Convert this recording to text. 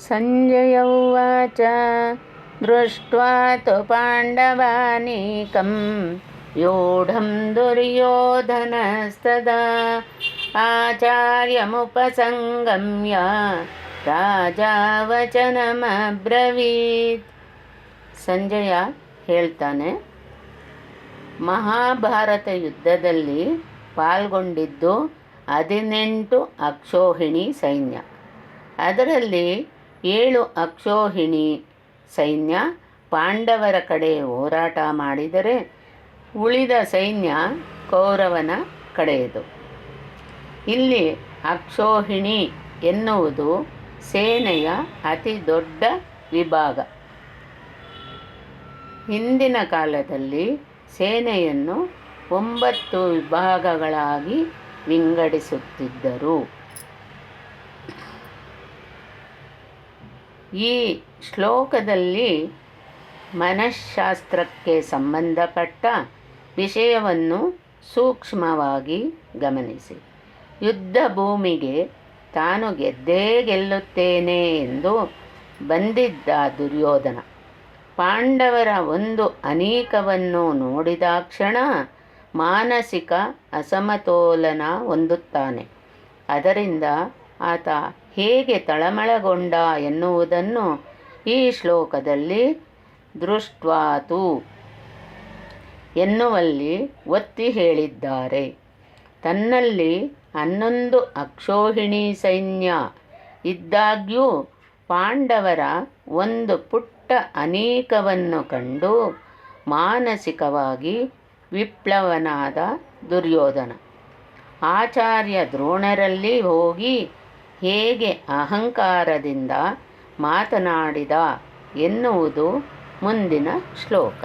ಸಂಜಯ ಉವಾಚ ದೃಷ್ಟ್ವಾ ತು ಪಾಂಡವಾನೀಕಂ ವ್ಯೂಢಂ ದುರ್ಯೋಧನಸ್ತದಾ ಆಚಾರ್ಯಮುಪಸಂಗಮ್ಯ ರಾಜಾ ವಚನಮಬ್ರವೀತ್. ಸಂಜಯ ಹೇಳ್ತಾನೆ, ಮಹಾಭಾರತ ಯುದ್ಧದಲ್ಲಿ ಪಾಲ್ಗೊಂಡಿದ್ದು 18 ಅಕ್ಷೋಹಿಣಿ ಸೈನ್ಯ. ಅದರಲ್ಲಿ 7 ಅಕ್ಷೋಹಿಣಿ ಸೈನ್ಯ ಪಾಂಡವರ ಕಡೆ ಹೋರಾಟ ಮಾಡಿದರೆ, ಉಳಿದ ಸೈನ್ಯ ಕೌರವನ ಕಡೆಯದು. ಇಲ್ಲಿ ಅಕ್ಷೋಹಿಣಿ ಎನ್ನುವುದು ಸೇನೆಯ ಅತಿ ದೊಡ್ಡ ವಿಭಾಗ. ಹಿಂದಿನ ಕಾಲದಲ್ಲಿ ಸೇನೆಯನ್ನು 9 ವಿಭಾಗಗಳಾಗಿ ವಿಂಗಡಿಸುತ್ತಿದ್ದರು. ಈ ಶ್ಲೋಕದಲ್ಲಿ ಮನಃಶಾಸ್ತ್ರಕ್ಕೆ ಸಂಬಂಧಪಟ್ಟ ವಿಷಯವನ್ನು ಸೂಕ್ಷ್ಮವಾಗಿ ಗಮನಿಸಿ. ಯುದ್ಧ ಭೂಮಿಗೆ ತಾನು ಗೆದ್ದೇ ಗೆಲ್ಲುತ್ತೇನೆ ಎಂದು ಬಂದಿದ್ದ ದುರ್ಯೋಧನ ಪಾಂಡವರ ಒಂದು ಅನೀಕವನ್ನು ನೋಡಿದಾಕ್ಷಣ ಮಾನಸಿಕ ಅಸಮತೋಲನ ಹೊಂದುತ್ತಾನೆ. ಅದರಿಂದ ಆತ ಹೇಗೆ ತಳಮಳಗೊಂಡ ಎನ್ನುವುದನ್ನು ಈ ಶ್ಲೋಕದಲ್ಲಿ ದೃಷ್ಟ್ವಾತು ಎನ್ನುವಲ್ಲಿ ಒತ್ತಿ ಹೇಳಿದ್ದಾರೆ. ತನ್ನಲ್ಲಿ 11 ಅಕ್ಷೋಹಿಣಿ ಸೈನ್ಯ ಇದ್ದಾಗ್ಯೂ ಪಾಂಡವರ ಒಂದು ಪುಟ್ಟ ಅನೀಕವನ್ನು ಕಂಡು ಮಾನಸಿಕವಾಗಿ ವಿಪ್ಲವನಾದ ದುರ್ಯೋಧನ ಆಚಾರ್ಯ ದ್ರೋಣರಲ್ಲಿ ಹೋಗಿ ಹೇಗೆ ಅಹಂಕಾರದಿಂದ ಮಾತನಾಡಿದ ಎನ್ನುವುದು ಮುಂದಿನ ಶ್ಲೋಕ.